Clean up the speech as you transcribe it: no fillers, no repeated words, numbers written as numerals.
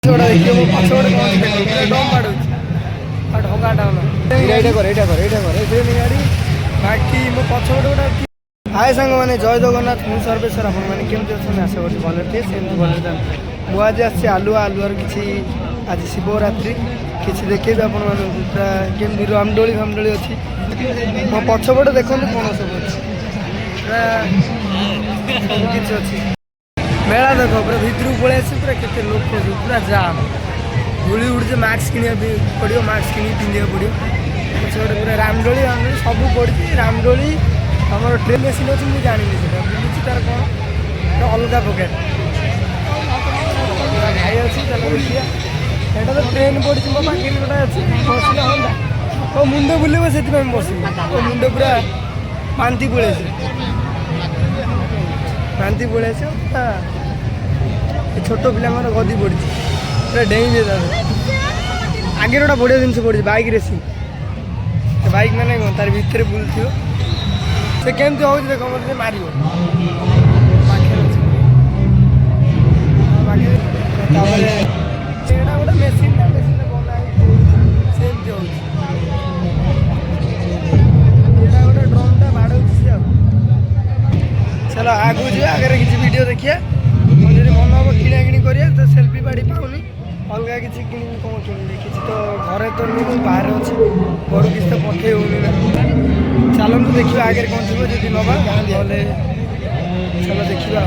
छोड़ा देखिए वो पछ गोटे कौन देखो डम बाड़ुଛି ଆଉ ଢଗାଟା ହେଲା ଏଇଟା କର ଗାଡ଼ି ବାକି ମୋ ପଛ ଗୋଟେ ଗୋଟେ ହାଏ ସାଙ୍ଗମାନେ ଜୟ ଜଗନ୍ନାଥ ମୁଁ ସର୍ବେଶ୍ୱର ଆପଣମାନେ କେମିତି ଅଛନ୍ତି ଆଶା କରୁଛି ଭଲ ଥିବେ ସେମିତି ଭଲ ଥାନ୍ତି ମୁଁ ଆଜି ଆସିଛି ଆଲୁଆର କିଛି ଆଜି ଶିବରାତ୍ରି କିଛି ଦେଖେଇବି ଆପଣମାନଙ୍କୁ ପୁରା କେମିତି ରାମଦୋଳି ଫାମଦୋଳି ଅଛି ମୋ ପଛପଟେ ଦେଖନ୍ତୁ କ'ଣ ସବୁ ଅଛି ପୁରା ସବୁ କିଛି ଅଛି ମେଳା ଦେଖ ପୁରା ଭିତରକୁ ପଳେଇ ଆସିଛି ପୁରା କେତେ ଲୋକ ପୁରା ଜାମ୍ ଧୂଳି ଉଡ଼ୁଛି ମାସ୍କ କିଣିବା ପାଇଁ ପଡ଼ିବ ମାସ୍କ କିଣିକି ପିନ୍ଧିବାକୁ ପଡ଼ିବ ପଛପଟେ ପୁରା ରାମଦୋଳି ସବୁ ପଡ଼ିଛି ରାମଦୋଳି ଆମର ଟ୍ରେନ୍ ମେସିନ୍ ଅଛି ମୁଁ ଜାଣିନି ସେଟା ବୁଲୁଛି ତାର କ'ଣ ଅଲଗା ପ୍ରକାର ଭାଇ ଅଛି ତାହେଲେ ଦେଖିବା ଏଇଟା ତ ଟ୍ରେନ୍ ପଡ଼ିଛି ମୋ ପାଖରେ ଗୋଟେ ଅଛି ବସିଲେ ହନ୍ତା ମୋ ମୁଣ୍ଡ ବୁଲିବ ସେଥିପାଇଁ ବସିବି ମୋ ମୁଣ୍ଡ ପୁରା ବାନ୍ତି ପଳେଇଛି ପୁରା ଛୋଟ ପିଲାଙ୍କର ଗଦି ପଡ଼ିଛି ପୁରା ଡେଇଁବେ ତାର ଆଗରେ ଗୋଟେ ବଢ଼ିଆ ଜିନିଷ ପଡ଼ିଛି ବାଇକ୍ ରେସିଂ ସେ ବାଇକ୍ ମାନେ କ'ଣ ତାର ଭିତରେ ବୁଲୁଥିବ ସେ କେମିତି ହେଉଛି ଦେଖ ମୋତେ ମାରିବ ପାଖରେ ଅଛି ତାପରେ ସେଇଟା ଗୋଟେ ମେସିନ୍ଟା ବନା ହେଇଛି ସେମିତି ହେଉଛି ଏଇଟା ଗୋଟେ ଡ୍ରମ୍ଟା ବାଡ଼ଉଛି ସେ ଆଉ ଚାଲ ଆଗକୁ ଯିବା ଆଗରେ କିଛି ଭିଡ଼ିଓ ଦେଖିବା ଯଦି ମନ ହେବ କିଣାକିଣି କରିବା ତ ସେଲ୍ଫି ବାଡ଼ି ପାଉନି ଅଲଗା କିଛି କିଣିବି କ'ଣ କିଣିବି କିଛି ତ ଘରେ ତ ନୁହେଁ ବାହାରେ ଅଛି ଘରୁ କିଛି ତ ପଠେଇ ହେଉନି ନା ଚାଲନ୍ତୁ ଦେଖିବା ଆଗରେ କ'ଣ ଥିବ ଯଦି ନେବା ନହେଲେ ଚାଲ ଦେଖିବା